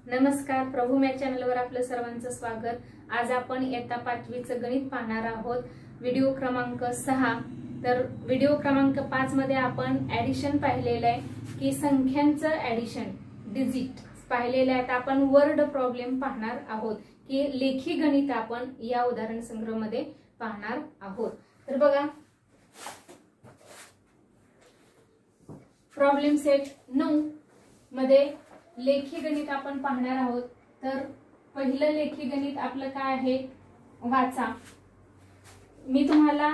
नमस्कार, प्रभू या चॅनलवर आपलं सर्वांचं स्वागत। आज आपण इयत्ता 5वीचं गणित पाहणार आहोत, व्हिडिओ क्रमांक 6। तर व्हिडिओ क्रमांक 5 मध्ये आपण ऍडिशन पाहिलेलं आहे की संख्यांचं ऍडिशन डिजिट पाहिलेलं आहे। आता आपण वर्ड प्रॉब्लेम पाहणार आहोत की लेखी गणित आपण या उदाहरण संग्रह मध्ये पाहणार आहोत। तर बघा, प्रॉब्लेम सेट 9 मध्ये लेखी गणित आपण पाहणार आहोत। तर पहिलं लेखी गणित आपलं काय आहे, वाचा। मी तुम्हाला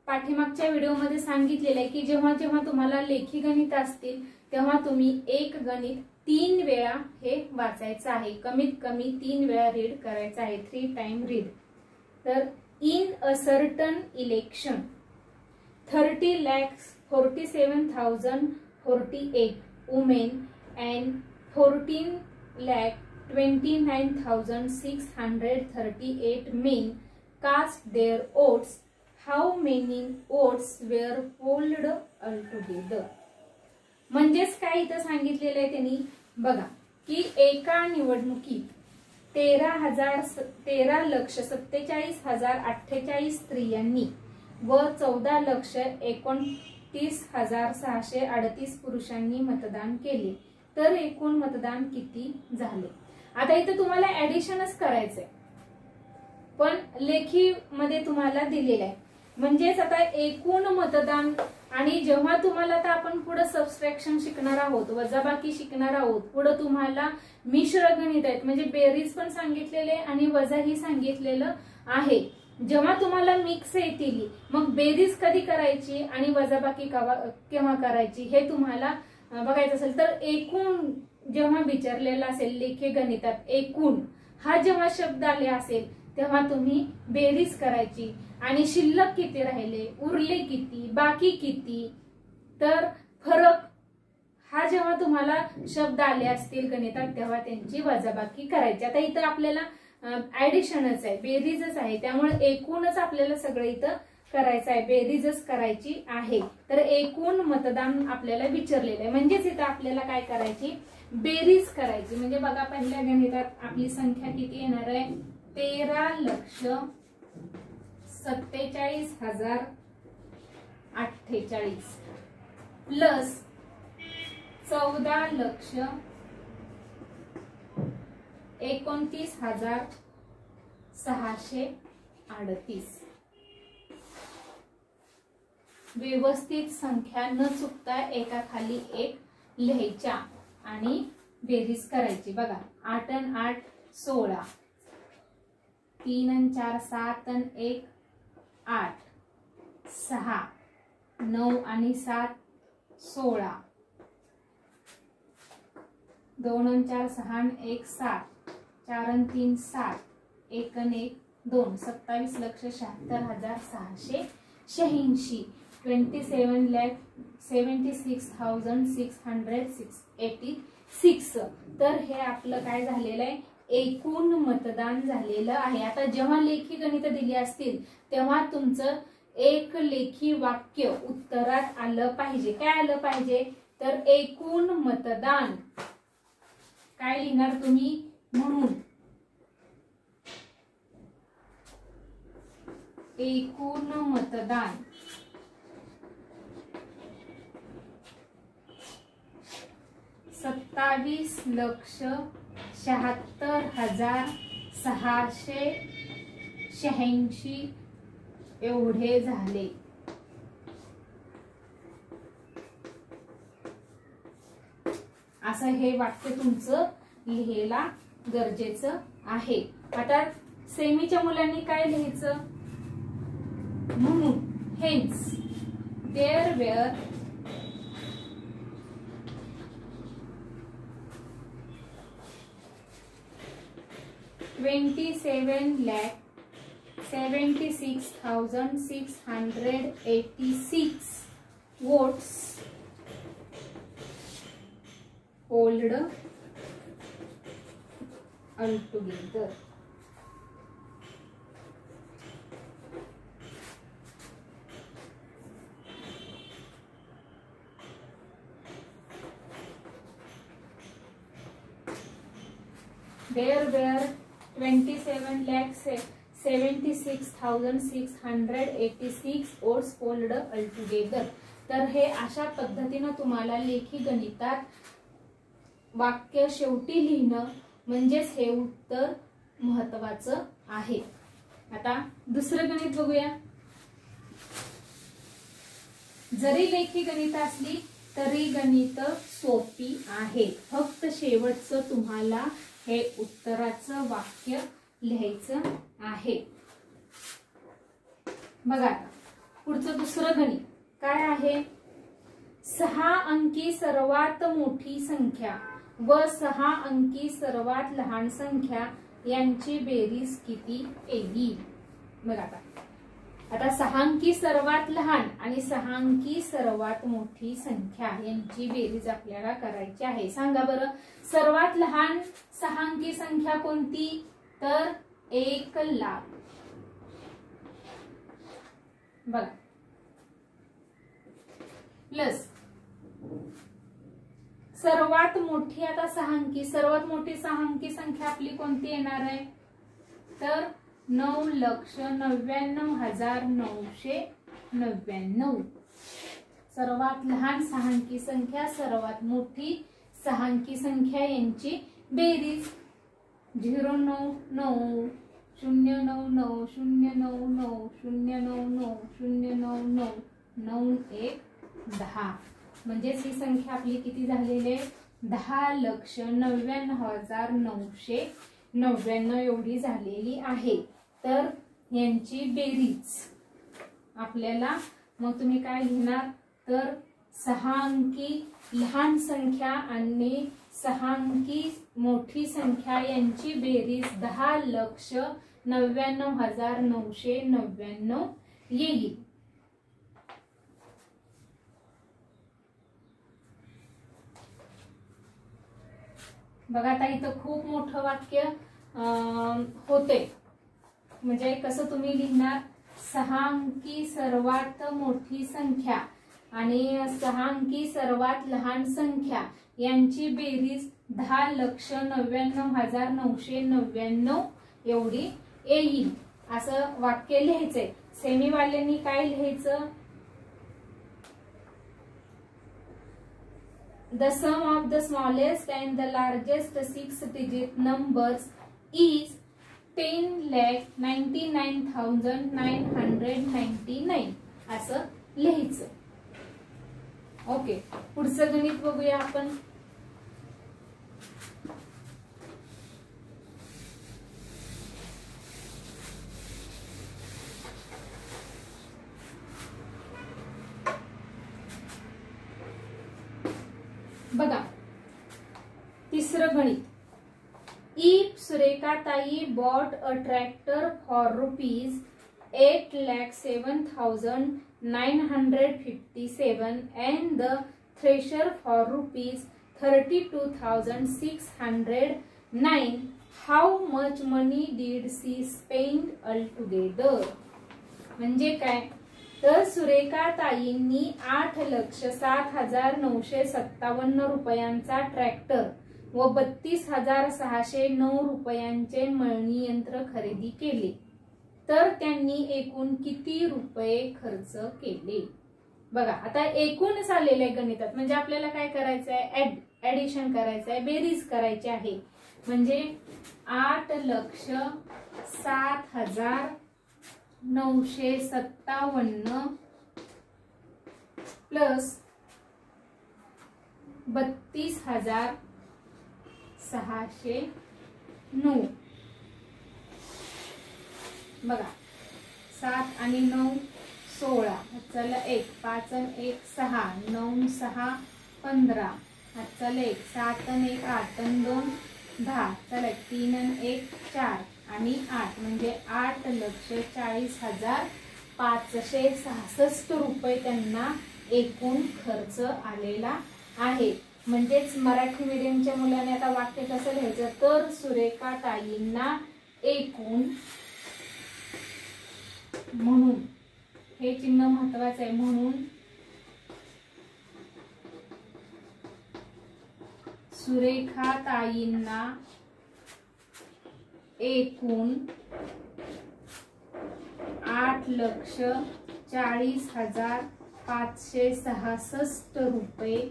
पाठीमागच्या व्हिडिओमध्ये सांगितलेलं आहे की जेव्हा जेव्हा तुम्हाला लेखी गणित असतील तेव्हा तुम्ही एक गणित 3 वेळा हे वाचायचं आहे, कमीत कमी 3 वेळा रीड करायचं आहे, 3 टाइम रीड। तर in a certain election 30,47,048 women and 14,29,638 men cast their votes. How many votes were polled altogether? म्हणजेच काय इथं सांगितलेलं आहे त्यांनी, बघा की एका निवडणुकीत 13,47,048 स्त्रियांनी व 14,29,638 पुरुषांनी मतदान केले, तर एकूण मतदान किती झाले? आता इथे तुम्हाला ऍडिशनच करायचंय, पण लेखी मध्ये तुम्हाला दिलेलं आहे। म्हणजेच आता एकूण मतदान, आणि जेव्हा तुम्हाला आता आपण पुढे सबट्रॅक्शन शिकणार आहोत, वजाबाकी शिकणार आहोत, पुढे तुम्हाला मिश्र गणित आहेत, म्हणजे बेरीज पण सांगितलेले आणि वजाही सांगितलेलं आहे। जेव्हा तुम्हाला मिक्स येतील, मग बेरीज कधी करायची आणि वजाबाकी केव्हा करायची हे तुम्हाला बघायचं असेल तर एकूण जेव्हा विचारलेला असेल लेखी गणितात, एकूण हा जेव्हा शब्द आले असेल तेव्हा तुम्ही बेरीज करायची आणि शिल्लक किती राहिले, उरले किती, बाकी किती, तर फरक हा जेव्हा तुम्हाला शब्द आले असतील गणितात तेव्हा त्यांची वजाबाकी करायची। आता इथं आपल्याला ऍडिशनच आहे, बेरीजच आहे, त्यामुळे एकूणच आपल्याला सगळं इथं करायचं आहे, बेरीजच करायची आहे। तर एकूण मतदान आपल्याला विचारलेलं आहे, म्हणजेच इथं आपल्याला काय करायची, बेरीज करायची। म्हणजे बघा, पहिल्या गणितात आपली संख्या किती येणार आहे, 13,47,048 प्लस 14,29,638। व्यवस्थित संख्या न चुकता एका खाली एक लिहायच्या आणि बेरीज करायची। बघा, 8 आणि 8 16, 3 आणि 4 7 आणि 1 8, 6 9 आणि 7 16, 2 आणि 4 6 आणि 1 7, 4 आणि 3 7, 1 आणि 1 2, 27,76,686 27,76,686। तर हे आपलं काय झालेलं आहे, एकूण मतदान झालेलं आहे। आता जेव्हा लेखी गणित दिली असतील तेव्हा तुमचं एक लेखी वाक्य उत्तरात आलं पाहिजे। काय आलं पाहिजे, तर एकूण मतदान काय लिहिणार तुम्ही, म्हणून एकूण मतदान 27,76,686 एवढे झाले। असं हे वाक्य तुमचं लिहायला गरजेचं आहे। आता सेमीच्या मुलांनी काय लिहायचं, म्हणून hence there were 27,76,686 votes polled altogether। There were 27,76,686 votes polled altogether. तर हे अशा पद्धतीनं तुम्हाला लेखी गणितात वाक्य शेवटी लिहिणं म्हणजेच हे उत्तर महत्वाचं आहे. आता दुसरं गणित बघूया. जरी लेखी गणित असली तरी गणित सोपी आहे. फक्त शेवटचं तुम्हाला हे उत्तराचं वाक्य लिहायचं आहे. बघा पुढचं दुसरं गणित काय आहे. 6 अंकी सर्वात मोठी संख्या व 6 अंकी सर्वात लहान संख्या यांची बेरीज किती येईल. बघा आता 6 अंकी सर्वात लहान आणि 6 अंकी सर्वात मोठी संख्या यांची बेरीज आपल्याला करायची आहे. सांगा बरं सर्वात लहान 6 अंकी संख्या कोणती. तर 1,00,000. बघा प्लस सर्वात मोठी आता 6 अंकी सर्वात मोठी 6 अंकी संख्या आपली कोणती येणार आहे. तर 9,99,999. सर्वात लहान 6 अंकी संख्या सर्वात मोठी 6 अंकी संख्या यांची बेरीज 099 099 099 099 099 91 10. म्हणजेच ही संख्या आपली किती झालेली आहे. 10,99,999 एवढी झालेली आहे. तर यांची बेरीज आपल्याला मग तुम्ही काय लिहिणार. तर 6 अंकी लहान संख्या आणि 6 अंकी मोठी संख्या यांची बेरीज 10,99,999 येईल. बघा आता इथं खूप मोठं वाक्य होते. म्हणजे कसं तुम्ही लिहिणार. 6 अंकी सर्वात मोठी संख्या आणि 6 अंकी सर्वात लहान संख्या यांची बेरीज 10,99,999 एवढी येईल असं वाक्य लिहायचंय. सेमीवाल्यांनी काय लिहायचं. The sum of the smallest and the largest 6-digit numbers is 10,99,999 असं लिहायचं. ओके पुढचं गणित बघूया आपण. बघा तिसरं गणित. If सुरेखाताई bought a tractor for ₹8,07,957 and the thresher for ₹32,609, how much money did she spend altogether. म्हणजे काय. तर सुरेखाताईंनी 8,07,957 रुपयांचा ट्रॅक्टर व 32,609 रुपयांचे मळणी यंत्र खरेदी केले. तर त्यांनी एकूण किती रुपये खर्च केले. बघा आता एकूण झालेल्या गणितात म्हणजे आपल्याला काय करायचं आहे. ऍडिशन करायचं आहे. बेरीज करायची आहे. म्हणजे 8,07,957 प्लस 32,609. बघा 7 आणि 9 16. चला 1 5 आणि 1 6 9 6 15. चला 1 7 आणि 1 8 आणि 2 10. चला 3 आणि 1 4 आणि 8 म्हणजे 8,40,566 रुपये त्यांना एकूण खर्च आलेला आहे. म्हणजेच मराठी मीडियमच्या मुलांनी आता वाक्य कसं लिहायचं. तर सुरेखाताईंना एकूण म्हणून हे चिन्ह महत्वाचं आहे. म्हणून सुरेखाताईंना एकूण 8,40,566 रुपये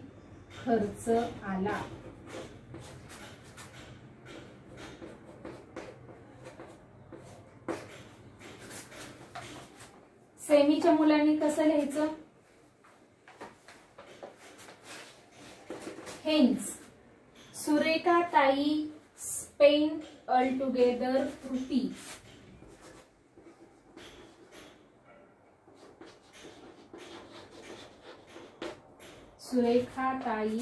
खर्च आला. सेमीच्या मुलांनी कसं लिहायचं? Hence, सुरेखा ताई spent altogether rupees. सुरेखा ताई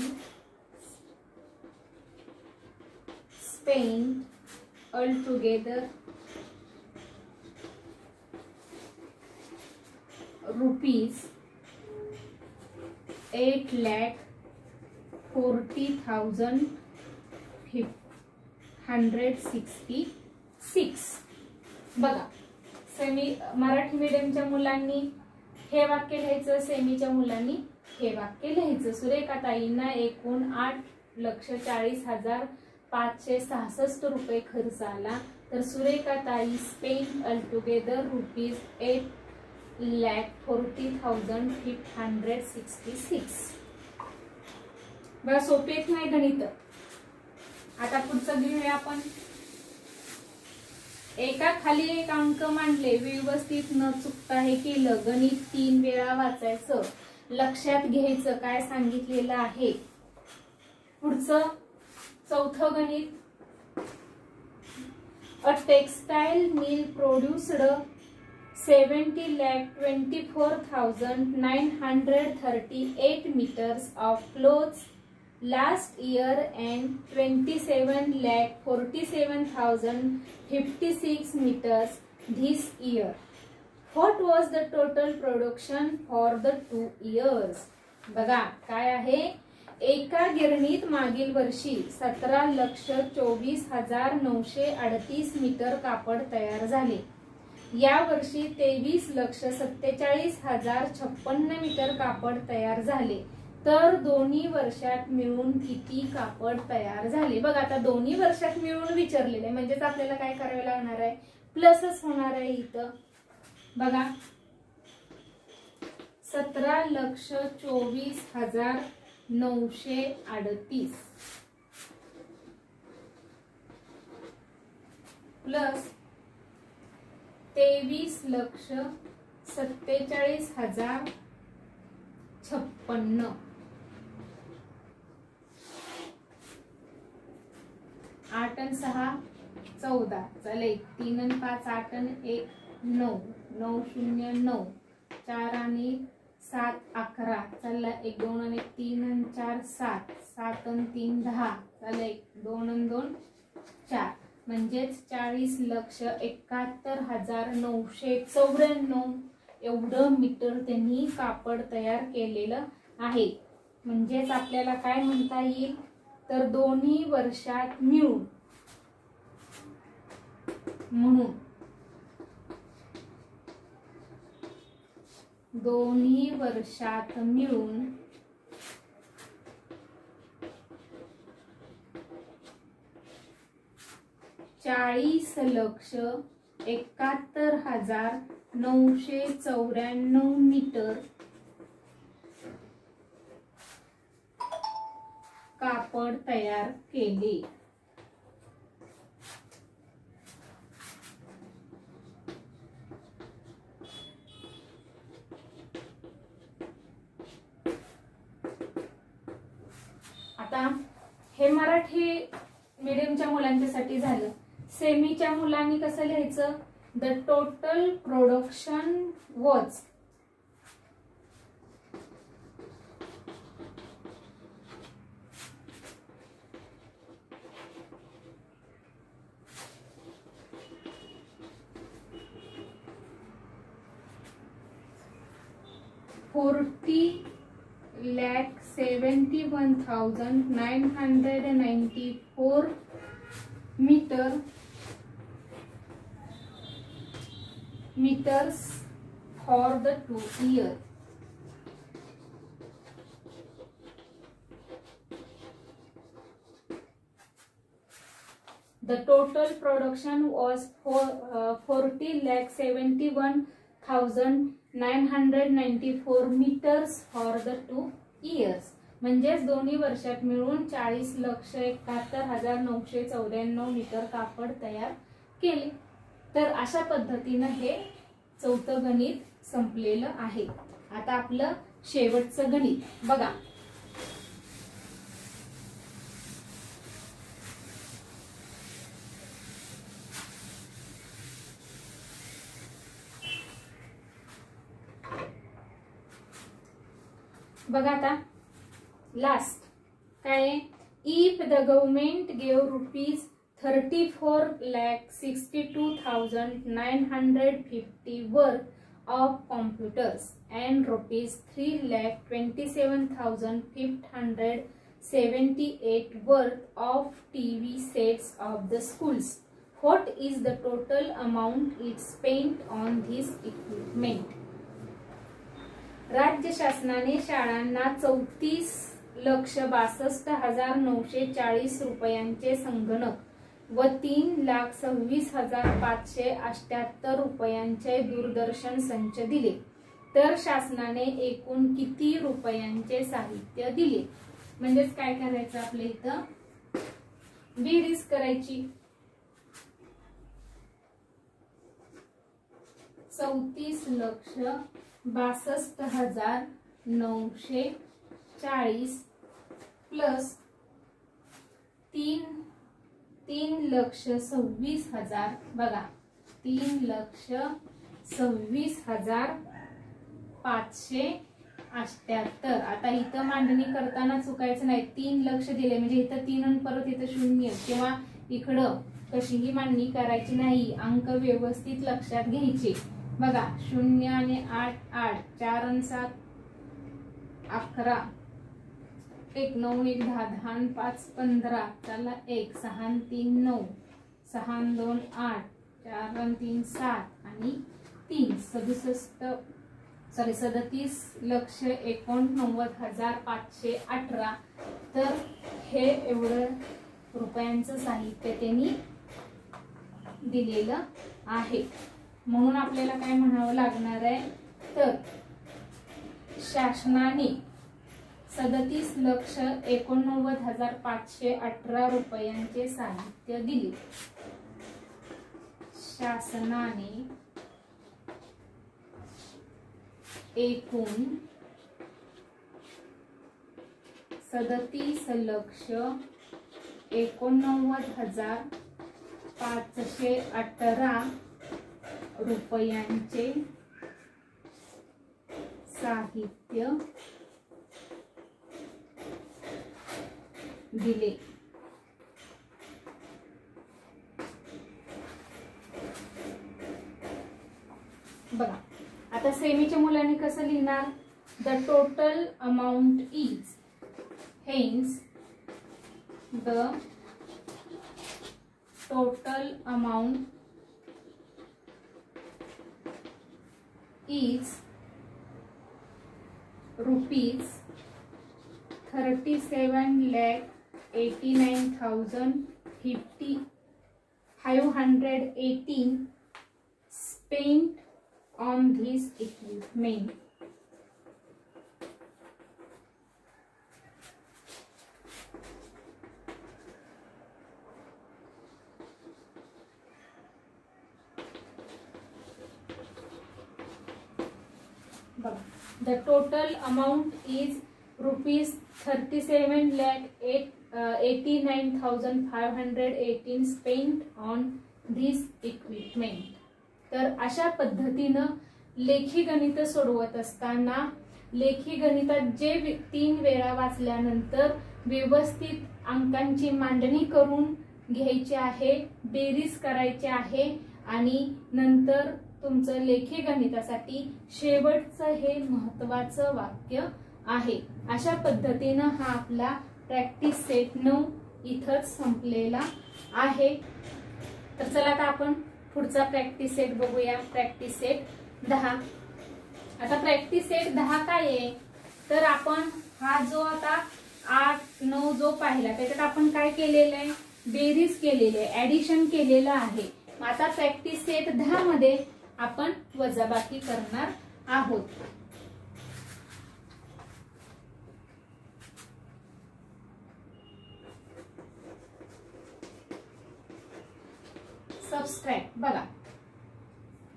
spent altogether rupees 8,40,566. बघा, सेमी मराठी मीडियमच्या मुलांनी हे वाक्य लिहायचं, सेमीच्या मुलांनी हे वाक्य लिहायचं. सुरेखाताईंना एकूण 8,40,566 रुपये खर्च आला. तर सुरेखाताई स्पेंट अल्टुगेदर रुपीज 8,40,566. बघा, सोपे येत नाही गणित. आता पुढचं घेऊया आपण. एका खाली एक अंक मांडले, व्यवस्थित न चुकता हे केलं. गणित 3 वेळा वाचायचं, लक्षात घ्यायचं काय सांगितलेलं आहे. पुढचं चौथं गणित. A textile mill produced 70,24,938 meters of clothes last year and 27,47,056 meters this year. What was the total production for the 2 years? बघा काय आहे. एका गिरणीत मागील वर्षी 17,24,938 मीटर कापड तयार झाले. या वर्षी 23,47,056 मीटर कापड तयार झाले. तर दोन्ही वर्षात मिळून किती कापड तयार झाले? बघा, आता दोन्ही वर्षात मिळून विचारलेले म्हणजेच आपल्याला काय करावे लागणार आहे, प्लसच होणार आहे इथं. बघा, 17,24,938 प्लस 23,47,056. 8 आणि 6 14. चले 3 आणि 5 8 आणि 1 9. 9 0 9. 4 आणि 7 11. चला 1 2 आणि 3 आणि 4 7. 7 आणि 3 10. चला 1 2 आणि 2 4. म्हणजेच 40,71,994 एवढं मीटर त्यांनी कापड तयार केलेलं आहे. म्हणजेच आपल्याला काय म्हणता येईल, तर दोन्ही वर्षात मिळून, म्हणून दोन्ही वर्षात मिळून 40,71,994 मीटर कापड तयार केले. आता हे मराठी मीडियमच्या मुलांच्यासाठी झालं. सेमीच्या मुलांनी कसं लिहायचं, the total production was $40,71,994 meters for the 2 years. The total production was 40,71,994 meters for the 2 years. म्हणजेच दोन्ही वर्षात मिळून 40,71,994 मीटर कापड तयार केले. तर अशा पद्धतीने हे चौथं गणित संपलेलं आहे. आता आपलं शेवटचं गणित बघा. बघा आता लास्ट काय, if the government gave ₹34,62,950 worth of computers and ₹3,27,578 worth of TV sets of the schools. What is the total amount it spent on this equipment? राज्य शासनाने शाळांना 34,62,940 रुपयांचे संगणक व 3,26,578 रुपयांचे दूरदर्शन संच दिले. तर शासनाने एकूण किती रुपयांचे साहित्य दिले? म्हणजेच काय करायचं आपल्या इथं बेरीज करायची. 34,62,940 प्लस 3,26,000 बघा 3,26,578. आता इथं मांडणी करताना चुकायचं नाही. 3 लक्ष दिले म्हणजे इथं 3 आणि परत इथं 0 किंवा इकडं कशीही मांडणी करायची नाही. अंक व्यवस्थित लक्षात घ्यायचे. बघा 0 आणि 8 8 4 आणि 7 11 1 9 1 10 10 5 15 चला 1 6 3 9 6 2 8 4 3 7 आणि 3 37,89,518. तर हे एवढं रुपयांचं साहित्य त्यांनी दिलेलं आहे. म्हणून आपल्याला काय म्हणावं लागणार आहे, तर शासनाने 37,89,518 रुपयांचे साहित्य दिले. शासनाने एकूण 37,89,518 रुपयांचे साहित्य दिले. बघा आता सेमीच्या मुलांनी कसं लिहिणार, the total amount is, hence the total amount is ₹37,89,518 spent on this equipment. The total amount is ₹37,89,518 spent on this equipment. तर अशा पद्धतीनं लेखी गणित सोडवत असताना लेखी गणितात जे 3 वेळा वाचल्यानंतर व्यवस्थित अंकांची मांडणी करून घ्यायची आहे, बेरीज करायची आहे आणि नंतर तुमचं लेखी गणितासाठी शेवटचं हे महत्त्वाचं वाक्य आहे. अशा पद्धतीनं हा आपला प्रॅक्टिस सेट 9 इथंच संपलेला आहे. तर चला आता आपण पुढचा प्रॅक्टिस सेट बघूया. Practice set 10. आता प्रॅक्टिस सेट 10 काय आहे, तर आपण हा जो आता 8 9 जो पाहिला त्याच्यात आपण काय केलेलं आहे, बेरीज केलेली आहे, ऍडिशन केलेलं आहे. आता प्रॅक्टिस सेट 10 मध्ये आपण वजाबाकी करणार आहोत. सबस्ट्रॅक्ट बघा.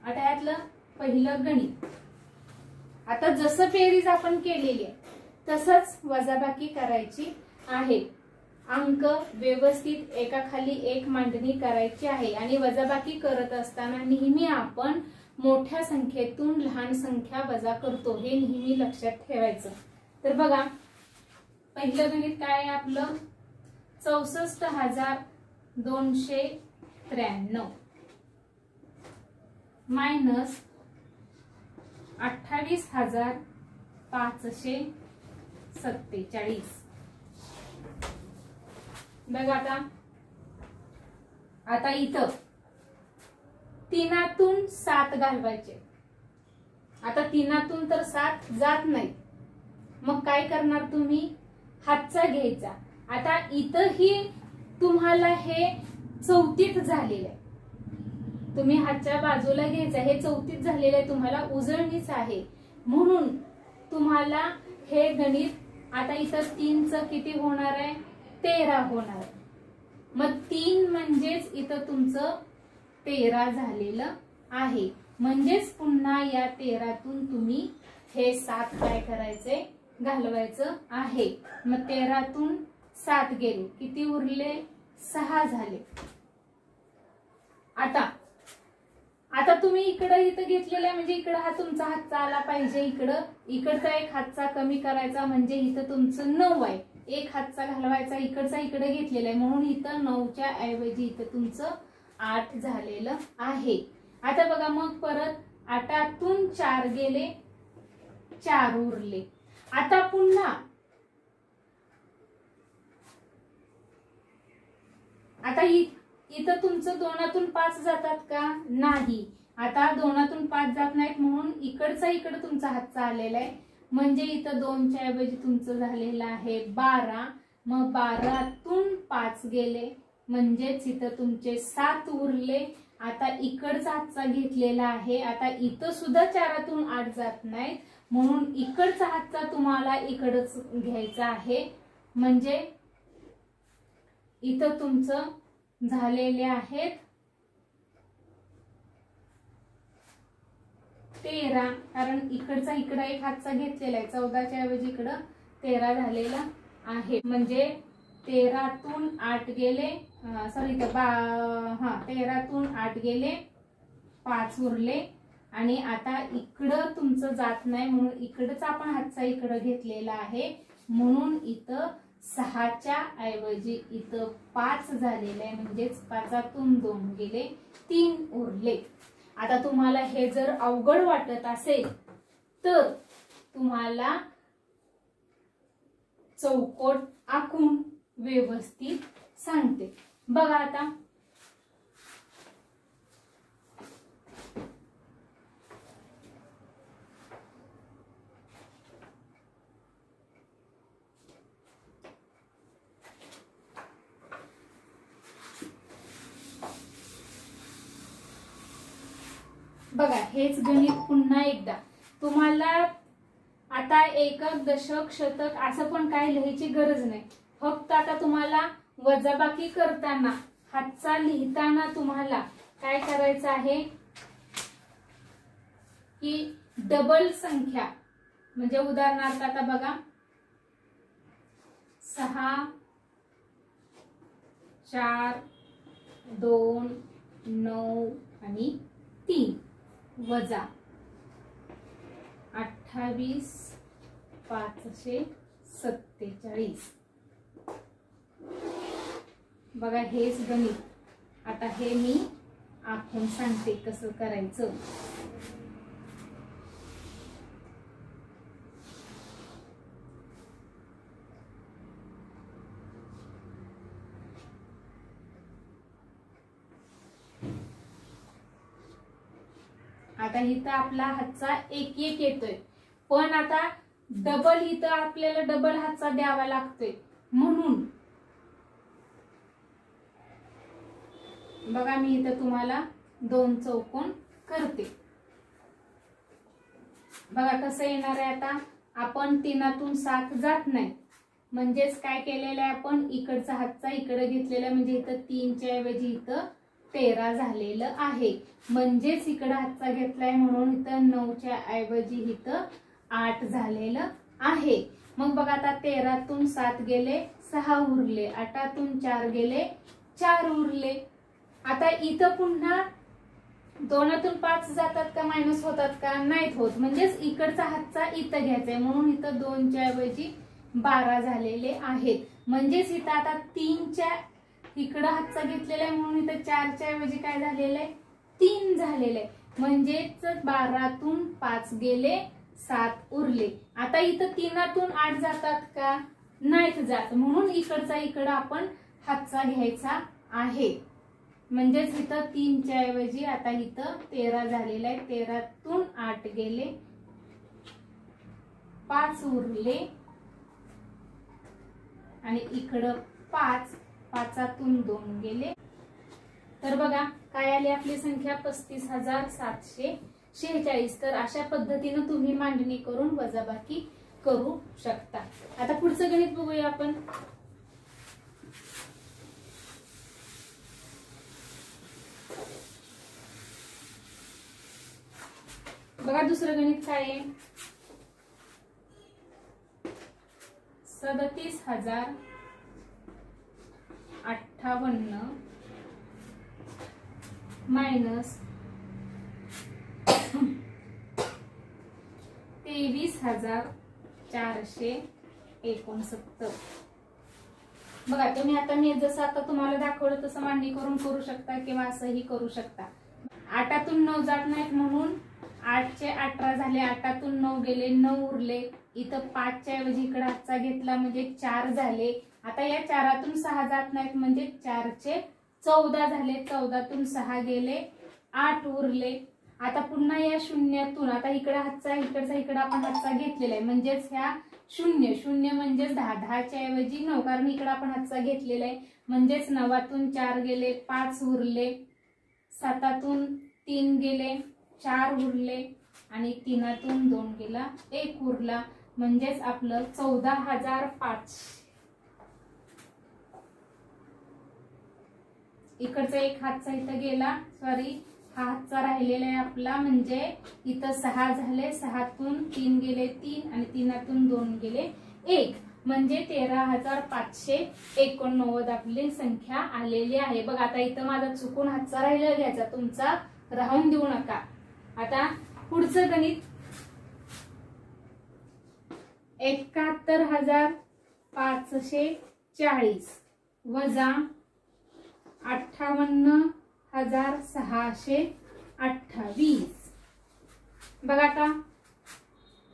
आता यातलं पहिलं गणित. आता जसं बेरीज आपण केलेली आहे तसंच वजाबाकी करायची आहे. अंक व्यवस्थित एकाखाली एक मांडणी करायची आहे आणि वजाबाकी करत असताना नेहमी आपण मोठ्या संख्येतून लहान संख्या वजा करतो, हे नेहमी लक्षात ठेवायचं. तर बघा पहिलं गणित काय आहे आपलं, 64,293 मायनस 28,547. बघा आता इथं तीनातून 7 घालवायचे. आता तीनातून तर 7 जात नाही, मग काय करणार तुम्ही, हातचा घ्यायचा. आता इथंही तुम्हाला हे 34 झालेलं आहे, तुम्ही हातच्या बाजूला घ्यायचा. हे 34 झालेलं आहे, तुम्हाला उजळणीच आहे म्हणून तुम्हाला हे गणित. आता इथं 3चं किती होणार आहे, 13 होणार. मग 3 म्हणजेच इथं तुमचं 13 झालेलं आहे. म्हणजेच पुन्हा या 13तून तुम्ही हे 7 काय करायचे, घालवायचं आहे. मग 13तून 7 गेले, किती उरले, 6 झाले. आता तुम्ही इकडं इथं घेतलेला आहे, म्हणजे इकडं हा तुमचा हातचा आला पाहिजे. इकडचा एक हातचा कमी करायचा, म्हणजे इथं तुमचं 9 आहे. एक हातचा घालवायचा, इकडचा इकडे घेतलेला आहे म्हणून इथं 9च्या ऐवजी इथं तुमचं 8 झालेलं आहे. आता बघा मग परत 8तून 4 गेले, 4 उरले. आता पुन्हा आता इथं तुमचं 2तून 5 जातात का, नाही. आता 2तून 5 जात नाहीत म्हणून इकडचा इकडे तुमचा हातचा आलेला आहे, म्हणजे इथं 2च्या ऐवजी तुमचं झालेलं आहे 12. मग 12तून 5 गेले, म्हणजेच इथं तुमचे 7 उरले. आता इकडचा हातचा घेतलेला आहे. आता इथं सुद्धा 4तून 8 जात नाहीत म्हणून इकडचा हातचा तुम्हाला इकडच घ्यायचा आहे. म्हणजे इथं तुमचं झालेले आहेत 13, कारण इकडचा इकडं एक हातचा घेतलेला आहे. 14च्या ऐवजी इकडं 13 झालेला आहे. म्हणजे 13तून 8 गेले, सॉरी 13तून 8 गेले, 5 उरले. आणि आता इकडं तुमचं जात नाही म्हणून इकडच आपण हातचा इकडं घेतलेला आहे म्हणून इथं 6च्या ऐवजी इथं 5 झालेलं आहे. म्हणजेच 5तून 2 गेले, 3 उरले. आता तुम्हाला हे जर अवघड वाटत असेल तर तुम्हाला चौकोट आखून व्यवस्थित सांगते. बघा आता बघा हेच गणित पुन्हा एकदा तुम्हाला. आता एकक, दशक, शतक असं पण काय लिहायची गरज नाही. फक्त आता तुम्हाला वजाबाकी करताना हातचा लिहिताना तुम्हाला काय करायचं आहे की डबल संख्या, म्हणजे उदाहरणार्थ आता बघा 6, 4, 2, 9 आणि 3 वजा 28,547. बघा हेच गणित. आता हे मी आखून सांगते कसं करायचं. आता इथं आपला हातचा 1-1 येतोय, पण आता डबल इथं आपल्याला डबल हातचा द्यावा लागतोय म्हणून बघा मी इथं तुम्हाला 2 चौकोन करते। बघा कसं येणार आहे आता, आपण 3तून 7 जात नाही, म्हणजेच काय केलेलं आहे आपण इकडचा हातचा इकडे घेतलेला, म्हणजे इथं 3च्या ऐवजी इथं 13 झालेलं आहे, म्हणजेच इकडे हातचा घेतलाय म्हणून इथं 9च्या ऐवजी इथं 8 झालेलं आहे। मग बघा आता 13तून 7 गेले 6 उरले, 8तून 4 गेले 4 उरले। आता इथं पुन्हा 2तून 5 जातात का मायनस होतात का, नाहीत होत, म्हणजेच इकडचा हातचा इथं घ्यायचा म्हणून इथं 2च्या ऐवजी 12 झालेले आहेत, म्हणजेच इथं आता 3च्या इकडं हातचा घेतलेला आहे म्हणून इथं 4च्या ऐवजी काय झालेलं आहे 3 झालेलं आहे, म्हणजेच 12तून 5 गेले 7 उरले। आता इथं 3तून 8 जातात का, नाहीत जात, म्हणून इकडचा इकडं आपण हातचा घ्यायचा आहे, म्हणजेच इथं 3च्या ऐवजी आता इथं 13 झालेलं आहे, 13तून 8 गेले 5 उरले आणि इकडं 5, 5तून 2 गेले, तर बघा काय आली आपली संख्या 35,746। तर अशा पद्धतीने तुम्ही मांडणी करून वजाबाकी करू शकता। आता पुढचं गणित बघूया आपण। बघा दुसरं गणित काय आहे, 37,058 मायनस 23,469। बघा तुम्ही आता मी जसं आता तुम्हाला दाखवलं तसं मांडणी करून करू शकता किंवा असंही करू शकता। 8तून 9 जात नाहीत म्हणून 8चे 18 झाले, 8तून 9 गेले 9 उरले, इथं 5च्या ऐवजी इकडे हातचा घेतला म्हणजे 4 झाले। आता या 4तून 6 जात नाहीत म्हणजे 4चे 14 झाले, 14तून 6 गेले 8 उरले। आता पुन्हा या शून्यातून आता इकडे हातचा इकडचा इकडे आपण हातचा घेतलेला आहे, म्हणजेच ह्या 0 0 म्हणजेच 10, 10च्या ऐवजी 9, कारण इकडे आपण हातचा घेतलेला आहे, म्हणजेच 9तून 4 गेले 5 उरले, 7तून 3 गेले 4 उरले आणि 3तून 2 गेला 1 उरला, म्हणजेच आपलं 14,500। इकडचा एक हातचा इथं गेला, सॉरी हा हातचा राहिलेला आहे आपला, म्हणजे इथं 6 झाले, 6तून 3 गेले 3 आणि 3तून 2 गेले 1, म्हणजे 13,589 आपली संख्या आलेली आहे। बघा आता इथं माझा चुकून हातचा राहिलेला घ्यायचा, तुमचा राहून देऊ नका। आता पुढचं गणित 71,540 वजा 58,628। बघा आता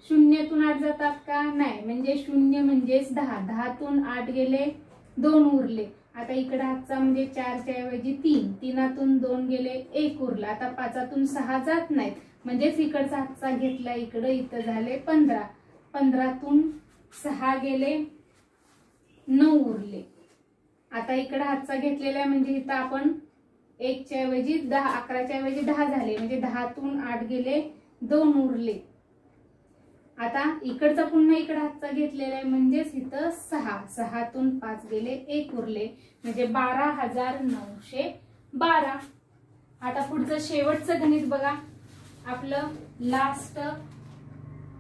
0तून 8 जातात का, नाही, म्हणजे 0 म्हणजेच 10, 10तून 8 गेले 2 उरले। आता इकडे हातचा म्हणजे 4च्या ऐवजी 3, 3तून 2 गेले 1 उरला। आता 5तून 6 जात नाहीत, म्हणजेच इकडचा हातचा घेतला इकडे, इथं झाले 15, 15तून 6 गेले 9 उरले। आता इकडे हातचा घेतलेला आहे म्हणजे इथं आपण 1च्या ऐवजी 10, 11च्या ऐवजी 10 झाले, म्हणजे 10तून 8 गेले 2 उरले। आता इकडचा पुन्हा इकडे हातचा घेतलेला आहे म्हणजेच इथं 6, 6तून 5 गेले 1 उरले, म्हणजे 12,912। आता पुढचं शेवटचं गणित बघा, आपलं लास्ट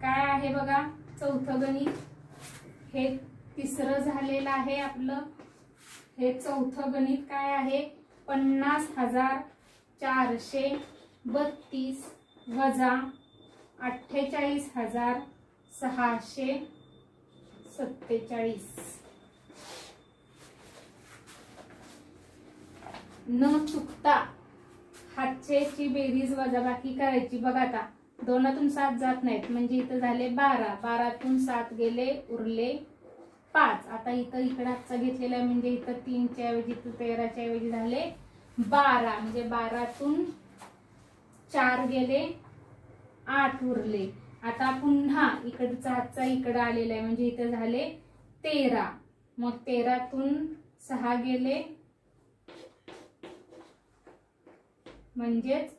काय आहे बघा, चौथं गणित, हे तिसरं झालेलं आहे आपलं, हे चौथं गणित काय आहे, 50,432 वजा 48,647। न चुकता हातचेची बेरीज वजाबाकी करायची। बघा आता 2तून 7 जात नाहीत, म्हणजे इथं झाले 12, 12तून 7 गेले उरले 5। आता इथं इकडे हातचा घेतलेला आहे म्हणजे इथं 3च्या ऐवजी 13च्या ऐवजी झाले 12, म्हणजे 12तून 4 गेले 8 उरले। आता पुन्हा इकडचा हातचा इकडे आलेला आहे म्हणजे इथं झाले 13, मग 13तून 6 गेले म्हणजेच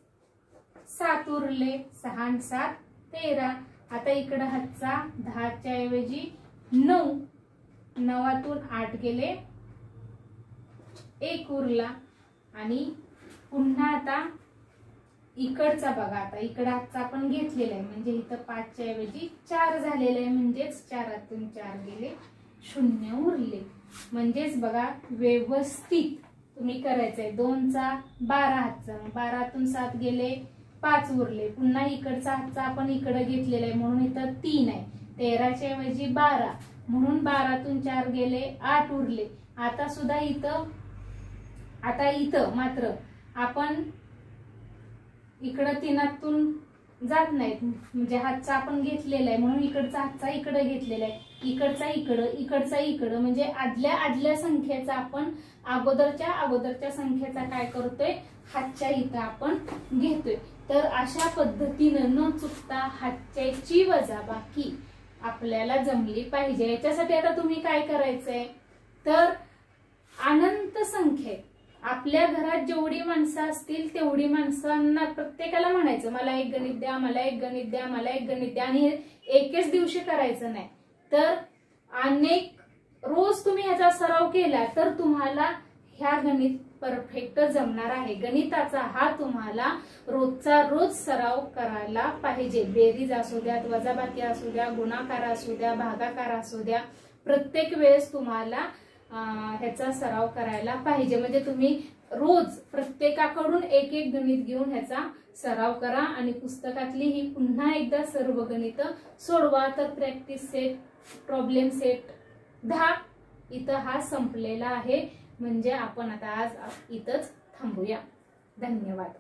7 उरले, 6 आणि 7 13. आता इकडे हातचा 10च्या ऐवजी 9, 9तून 8 गेले, 1 उरला. आणि पुन्हा आता इकडचा बघा, आता इकडे हातचा आपण घेतलेला आहे म्हणजे इथं 5च्या ऐवजी 4 झालेलं आहे, म्हणजेच 4तून 4 गेले, 0 उरले. म्हणजेच बघा व्यवस्थित तुम्ही करायचंय. 2चा 12 हातचा, 12तून 7 गेले, 5 उरले. पुन्हा इकडचा हातचा आपण इकडे घेतलेला आहे म्हणून इथं 3 आहे, 13च्या ऐवजी 12 म्हणून 12तून 4 गेले, 8 उरले. आता सुद्धा इथं मात्र आपण इकडं 3तून जात नाहीत, म्हणजे हातचा आपण घेतलेला आहे म्हणून इकडचा हातचा इकडे घेतलेला आहे, इकडचा इकडं, इकडचा इकडं, म्हणजे आदल्या संख्येचा आपण अगोदरच्या संख्येचा काय करतोय, हातच्या इथं आपण घेतोय. तर अशा पद्धतीनं न चुकता हातच्याची वजाबाकी आपल्याला जमली पाहिजे. याच्यासाठी आता तुम्ही काय करायचंय, तर अनंत संख्येत आपल्या घरात जेवढी माणसं असतील तेवढी माणसांना प्रत्येकाला म्हणायचं मला एक गणित द्या, मला एक गणित द्या, मला एक गणित द्या. आणि एकेच दिवशी करायचं नाही, तर रोज तुम्ही ह्याचा सराव केला तर तुम्हाला ह्या गणित परफेक्ट जमणार आहे. गणिताचा हा तुम्हाला रोजचा रोज सराव करायला पाहिजे. बेरीज असू द्या, वजाबाकी असू द्या, गुणाकार असू द्या, भागाकार असू द्या, प्रत्येक वेळेस तुम्हाला ह्याचा सराव करायला पाहिजे. म्हणजे तुम्ही रोज प्रत्येकाकडून एक एक गणित घेऊन ह्याचा सराव करा आणि पुस्तकातली ही पुन्हा एकदा सर्व गणित सोडवा. तर प्रॅक्टिस सेट, प्रॉब्लेम सेट 10 इथं हा संपलेला आहे. म्हणजे आपण आता आज इथंच थांबूया. धन्यवाद.